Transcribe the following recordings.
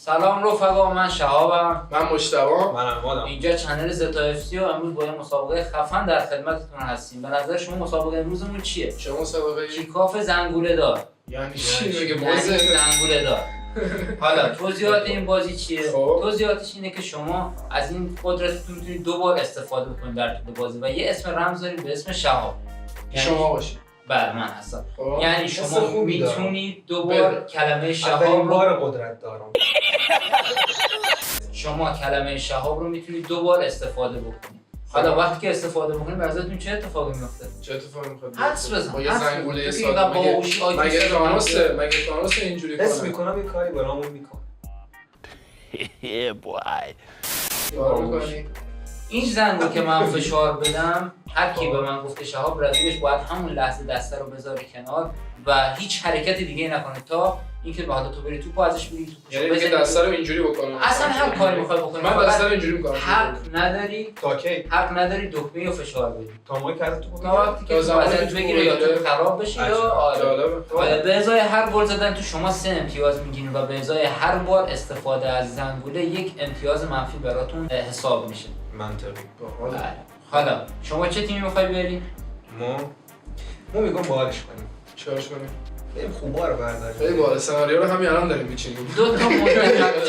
سلام رفقا، من شهابم. من مجتبی. من امادم. اینجا چنل زتا اف سی و امروز با یه مسابقه خفن در خدمتتون هستیم. به نظر شما مسابقه امروزمون چیه؟ چه مسابقه؟ کیکاف زنگوله دار. یعنی چی؟ میگه یعنی بازه زنگوله دار. حالا توضیحات این بازی چیه؟ خب. توضیحاتش اینه که شما از این قدرتتون میتونید 2 بار استفاده بکنید در طول بازی و یه اسم رمز دارید به اسم شهاب. شما باشید. بله من هستم. خب. یعنی شما میتونید 2 بار کلمه شهاب اولین رو بار قدرت دارم. شما کلمه شهاب رو میتونید 2 بار استفاده بکنید. حالا وقتی که استفاده بکنید براتون چه اتفاقی میفته؟ چه اتفاقی میخواد؟ حدس بزن. با یه حدس زنگوله بزن. ساده مگه تانوسه؟ مگه مگه تانوسه اینجوری حس کنه؟ میکنم یه کاری برامون میکنه. کار میکنی؟ این زنگو که من فشار بدم، هر کی به من گفته شهاب، رقیبش باید همون لحظه دسته رو بذاره کنار و هیچ حرکت دیگه نکنه تا اینکه حالا تو بری توپو ازش بگیری، توپو یعنی دیگه دسته رو اینجوری بکنم. اصلا هر کاری میخوای بکنی. من دسته رو اینجوری میکنم. تا کی؟ حق نداری دکمه رو فشار بدی. تا موقعی که تو تا وقتی که تو ازت بگیره یا تو خراب بشه یا آره. به ازای هر گل زدن تو شما 3 امتیاز میگیرین و به ازای هر بار استفاده از زنگوله 1 امتیاز منفی براتون حساب میشه. منطقی. بله. حالا شما چه تیمی میخوای بیاری؟ ما میگم بارش کنیم. چیکارش کنیم؟ بریم خوبا رو برداریم. خیلی باحال. سناریو رو همین الان داریم میچینیم. 2 تا منتخب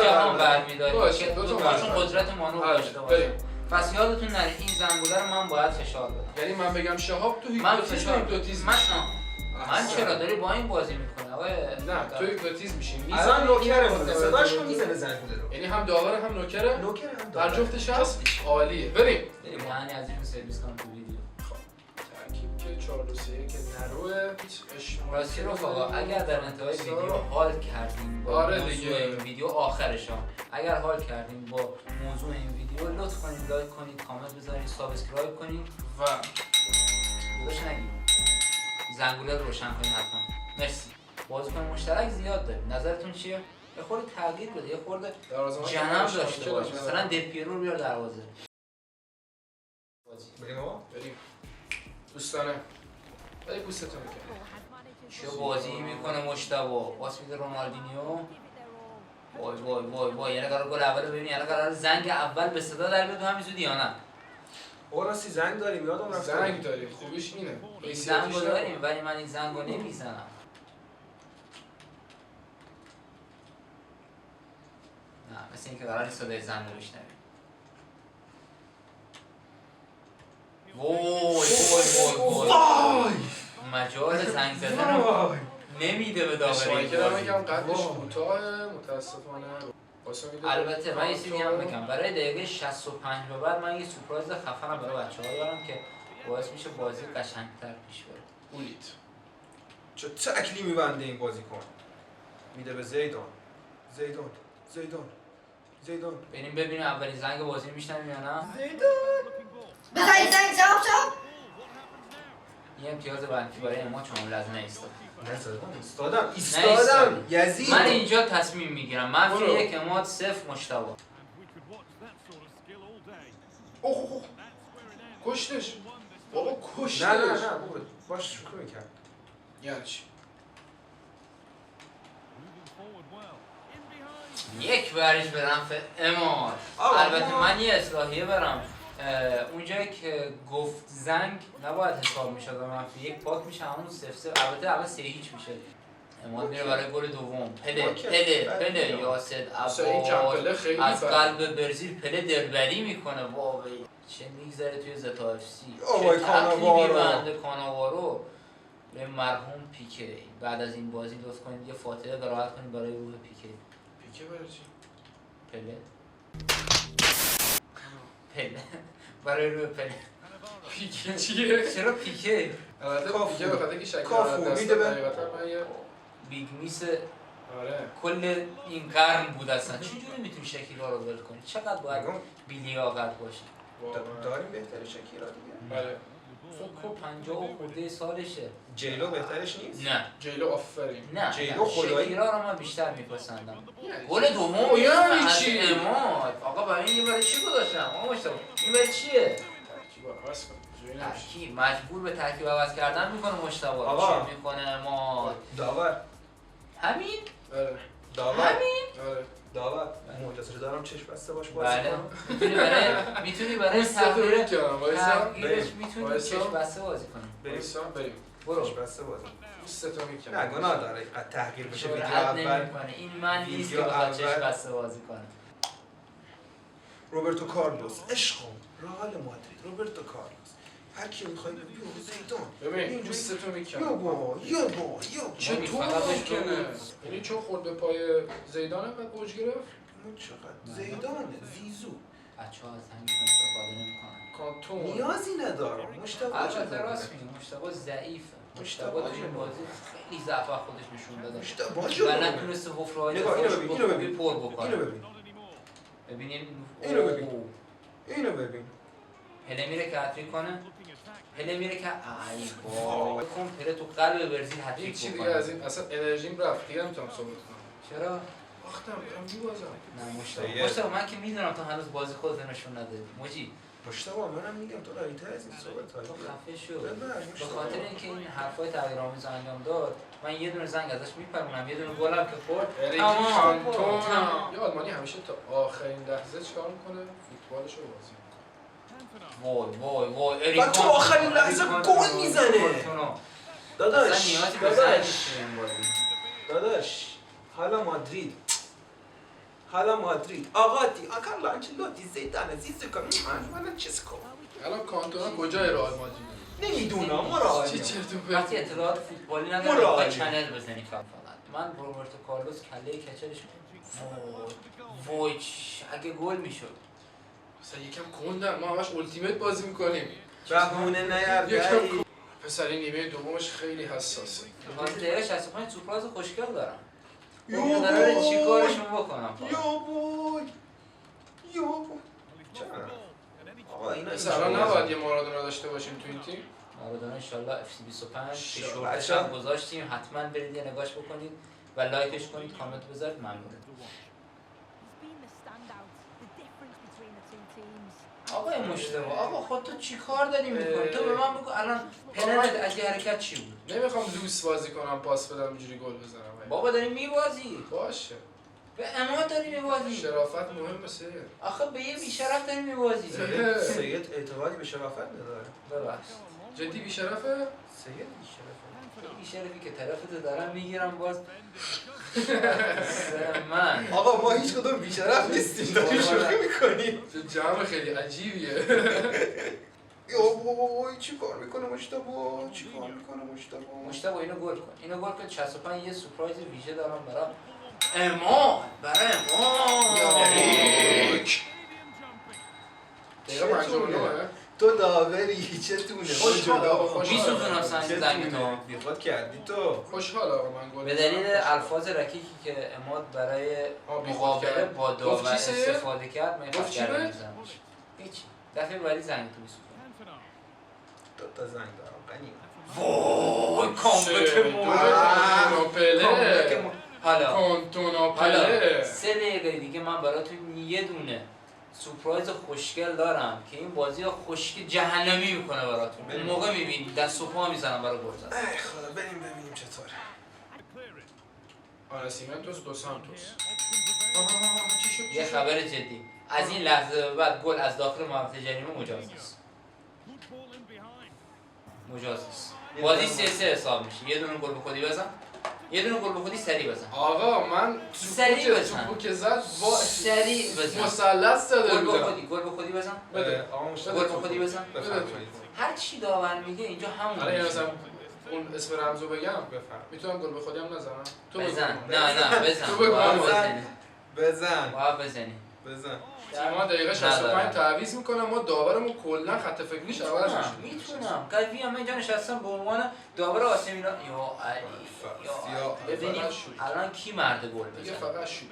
جهان برمی‌داریم باشه، که 2 تا چون قدرت مانو داشته باشه. پس یادتون نره این زنگوله رو من باید فشار بدم. یعنی من بگم شهاب تو من هیپنوتیزم فشار هیپنوتیزم. من چرا داری با این بازی میکنه آقای؟ نه تو هیپنوتیزم میشی. الان نوکرمونه. صداش کن میزنه زنگوله رو. یعنی هم داور هم نوکره؟ نوکر هم در جفتش هست؟ عالیه. بریم. یعنی از این سرویس کنم تو ویدیو. ترکیب که 4 2 3 که نروه هیچ اشتباهی. راستی رفقا اگر در انتهای ویدیو حال کردین با آره موضوع دیگه. این ویدیو آخرش ها اگر حال کردین با موضوع این ویدیو لطف کنید لایک کنید، کامنت بذارید، سابسکرایب کنید و روش نگید. زنگوله رو روشن کنید حتما. مرسی. بازیکن مشترک زیاد داریم. نظرتون چیه؟ یه خورده تغییر بده، یه خورده جنم داشته باش. مثلا دل پیرو رو بیار دروازه. بریم آقا. بریم. دوستانه. ولی پوستتون میکنه. چه بازی میکنه مجتبی؟ پاس میده رونالدینیو. وای وای وای وای، یعنی قرار گل اول ببینی، یعنی قرار زنگ اول به صدا در بیاد همین زودی یا نه؟ او راستی زنگ داریم یادم رفت. زنگ داریم. خوبیش اینه. این زنگو داریم ولی من این زنگو نمیزنم. نه مثل اینکه قرار صدای زنگ رو بشنویم. وای وای وای وای، مجال زنگ زدن رو نمیده به داوری. مایکل میگم قدش کوتاه متاسفانه. البته من یه چیزی هم بگم، برای دقیقه 65 به بعد من یه سورپرایز خفنم برای بچه‌ها دارم که باعث میشه بازی قشنگ‌تر پیش بره. بولید. چه تکلی میبنده این بازیکن. میده به زیدان. زیدان. ببینیم اولین زنگ بازی میشنویم یا نه؟ بخواید زنگ جواب شد؟ یه امتیاز منفی برای ما چون لازم ایستادم یزید. من اینجا تصمیم میگیرم منفی 1 اماد 0 مجتبی. اوه کشتش. بابا کشتش. نه بابا باش شروع کرد. یعنی چی؟ یک بریش به نفع اماد. البته من یه اصلاحیه برم. اونجایی که گفت زنگ نباید حساب میشد و منفی 1 پاک میشه همون 0-0. البته الان 3-0 میشه. اماد میره برای گل دوم. پله یاسد عباس از قلب برزیل پله دلبری میکنه. واقعا چه میگذره توی زتا اف سی. آوای کاناوارو به مرحوم پیکه. بعد از این بازی لطف کنید یه فاتحه قرائت کنید برای روح پیکه. پیکه برای چی؟ پله برای روح پله. پیکه چیه؟ چرا پیکه؟ البته پیکه به خاطر که شکل کافو میده به حقیقتا من یه بیگ میس آره کل این قرن بود اصلا. چجوری میتونی شکیرا رو ول کنی؟ چقدر باید بی‌لیاقت باشی؟ داریم بهتره شکیرا دیگه. بله. فکر کنم 50 و خورده سالشه. جیلو بهترش نیست؟ نه جیلو آفرین. نه جیلو خدایی شکیرا رو من بیشتر میپسندم. یعنی گل دوم یعنی از چی؟ اماد. آقا برای این برای چی گذاشتم؟ آقا مشتاق این برای چیه؟ ترکیب عوض کن. جوری نمیشه. ترکیب مجبور به ترکیب عوض کردن میکنه مشتاق. آقا. چی میکنه اماد؟ داور همین؟ آره. چشم بسته باش بازی بله کنم. میتونی برای تغییرش میتونی چشم بسته بازی کنی. بریم برو. چشم بسته بازی. پوستتو میکنم. نه گناه داره اینقدر تحقیر بشه ویدیو جرأت اول. نمی‌کنه. این من نیست که ویدیو بخواد چشم اول. بسته بازی کنه. روبرتو کارلوس عشقم رئال مادرید روبرتو کارلوس هر کی میخوای بیا زیدان ببین پوستتو میکنم. یا با چطور ممکنه؟ یعنی چون خورد به پای زیدان انقدر اوج گرفت؟ چقدر زیدانه زیزو بچه‌ها از همین استفاده نمی‌کنن. کانتون نیازی نداره مشتبه البته راست میگه مشتبه ضعیفه. مشتبه تو این بازی خیلی ضعف خودش نشون داده. مشتبه و نتونسته حفره‌های نگاه اینو دفاعش ببین پر بکنه. اینو ببین ببینیم اینو ببین. اینو ببین پله میره که هتریک کنه. پله میره که ای وای کن پله تو قلب برزیل یک هتریک چی بکنه. دیگه از این اصلا انرژیم رفت دیگه نمیتونم صحبت کنم. چرا؟ وقتم میرم میبازم. نه مشتبه من که میدونم تو هنوز بازی خودت نشون ندادی. موجی مشتبه منم میگم تو رایتر از این صحبت تو های خفه شو. به خاطر اینکه این حرفای تغییرآمیز انجام داد من یه دونه زنگ ازش میپرونم یه دونه گلم که خورد کانتون تمام. یه آلمانی همیشه تا آخرین لحظه چیکار میکنه؟ فوتبالشو بازی میکنه. وای و تو آخرین لحظه گل میزنه داداش نیازی به زنگ نیست تو این بازی. داداش حالا مادرید آقاتی کارلو آنچلوتی زیدان زیزو کن من چیز کن الان کانتونا کجای رئال مادرید؟ نمیدونم ما چی چرت و پرت. وقتی اطلاعات فوتبالی نداره باید چنل بزنی فقط. من روبرتو کارلوس کله کچلش وای اگه گل میشد مثلا یکم کندن ما همش التیمیت بازی میکنیم. بهونه نیردی پسر این نیمه دومش خیلی حساسه. تازه دقیقه 65 سورپرایز خوشگل دارم. یو قراره چی کارشون بکنم یو چرا؟ آقا اینا مثلا نباید یه مارادونا داشته باشیم تو این تیم. مارادونا انشالله اف 25 که انشالله. شورتش هم گذاشتیم حتما برید یه نگاش بکنید و لایکش کنید کامنت بذارید ممنون. آقای مشتبه آقا خود تو چی کار داری میکنی؟ تو به من بگو الان پلنت از یه حرکت چی بود؟ نمیخوام لوس بازی کنم پاس بدم اینجوری گل بزنم. بابا داری میبازی باشه. به اما داری میبازی شرافت مهمه سه. آخه به یه بیشرف داری میبازی سید اعتقادی به شرافت نداره ببخش جدی بیشرفه؟ سید بیشرفه بیشرفی که طرفتو دارم میگیرم باز من آقا ما هیچ کدوم بیشرف نیستیم داری شوخی میکنیم جمع خیلی عجیبیه. وای چی کار میکنه مشتبه مشتبه اینو گل کن اینو گل کن 65 یه سورپرایز ویژه دارم برای امان دقیقه 59 تو داوری چتونه میسوزونم زنگ تو بیخواد کردی تو خوشحال آقا من گل به دلیل الفاظ رکیکی که اماد برای مقابله با داور استفاده کرد من گفت چی بهت؟ هیچ دفعه بعدی زنگ تو میسوزونم دو تا زنگ دارم غنی وای کامبک حالا کانتونا پله 3 دقیقه دیگه من براتون یه دونه سورپرایز خوشگل دارم که این بازی ها خوشگل جهنمی میکنه براتون اون موقع میبینید دست و پا میزنم برای گل زدن ای خدا بریم ببینیم چطوره آناسیمنتوس دو سانتوس چی شد؟ یه خبر جدی از این لحظه به بعد گل از داخل محوطه جریمه مجاز نیست بازی 3-3 حساب میشه یه دونه گل به خودی بزن یه دونه گل به خودی سریع بزن آقا من توپو که زد سریع بزن مثلث داده بودم گل به خودی بزن بده گل به خودی بزن بفرمایید هر چی داور میگه اینجا همون آره میشه. مثلا اون اسم رمزو بگم بفرم میتونم گل به خودی هم نزنم تو بزن نه بزن تو بگو بزن باید بزنی ما دقیقه 65 تعویض میکنم ما داورمون کلا خط فکریش عوض میشه میتونم قوی هم اینجا نشستم به عنوان داور آسیا میلان یا علی ببینیم الان کی مرد گل دیگه بزنه فقط شوت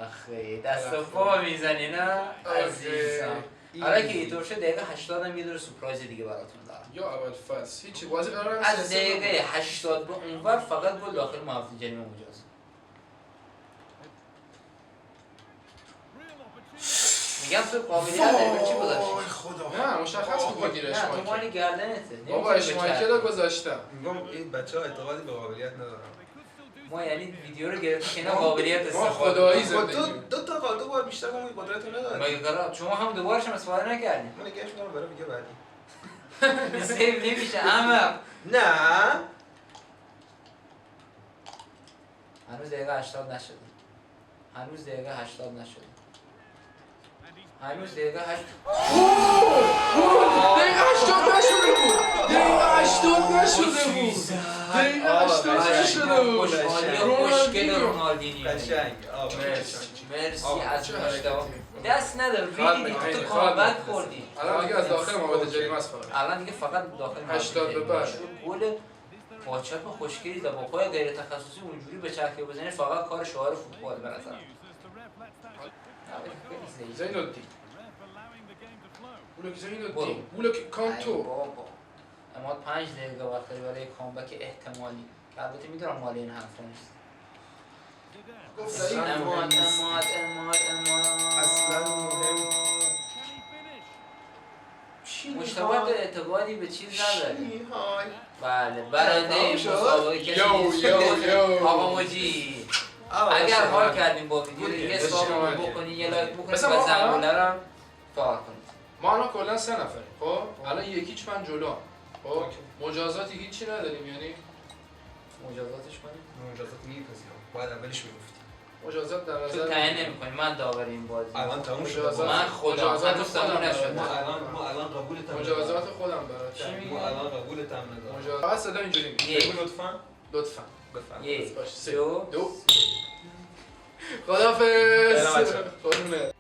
آخه دست و پا میزنی نه عزیزم حالا که اینطور شد دقیقه 80 هم یه دور سورپرایز دیگه براتون دارم یا اول فصل هیچی بازی قرار از دقیقه 80 به اونور فقط گل داخل محوطه جریمه مجاز میگم تو قابلیت داری چی گذاشتی؟ وای خدا نه مشخص بود بگیر نه تو اشمایکل مالی گردنته بابا اشمایکل رو گذاشتم میگم این بچه‌ها اعتقادی به قابلیت ندارن ما یعنی ویدیو رو گرفتیم که اینا قابلیت ما استفاده خدایی خب زندگی دو تا کار دو بار بیشتر ما این قدرت رو نداریم. مگه قرار شما هم دوبارش هم استفاده نکردین من نگهش می‌دارم برای ویدیو بعدی. سیو نمیشه اما نه. هنوز دقیقه 80 نشده. هنوز دقیقه 80 نشده. هنوز دقیقه 80 دقیقه 80 نشده بود. دقیقه 80 نشده بود. دقیقه 80 نشده بود. خوشحالی خوشگل رونالدینیو. قشنگ. مرسی آقا، از چه مشتاق. حرکتی. دست نداره خواهد ریدی بکنی، تو خواهد کامبک بکنی. خوردی. الان دیگه از داخل محوطه جریمه است فقط. الان دیگه فقط داخل 80 به بعد. گل با چپ خوشگلی و با پای غیر تخصصی اونجوری به چرخه بزنه فقط کار شعار فوتبال به نظر. زینالدین. بولک برو. زینالدین. بولک ای کانتو. بابا. اما 5 دقیقه وقت داری برای کامبک احتمالی که البته میدونم مال این حرفا نیست. اصلا اماد مهم نیست. اماد اصلا مهم مشتاق اعتقادی به چیز نداره. چی های؟ بله برنده این شد؟ مسابقه کسی یو، نیست. یو، یو. آقا مجید اگر حال کردیم با ویدیو دیگه سابقه بکنی یه لایک بکنید و مثلا ما زنگوله رو فعال کنید. ما الان کلا 3 نفریم. خب الان یکیچ من جلو. خب مجازاتی هیچی نداریم یعنی مجازاتش کنیم. مجازات میپذیرم. باید اولش میگفتی. مجازات در تو نظر تعیین نمی‌کنی من داور این بازی. الان تموم شد. مجازات. من خدا مجازات هنوز تموم خودم نشده. ما الان قبولت هم مجازات خودم برات. چی میگی؟ ما الان قبولت هم ندارم. مجازات فقط صدا اینجوری میگه. یک بگو لطفاً. لطفا. بفهم. یک باش. 3 دو 2 خدافظ. برم بچه‌ها. قربونت.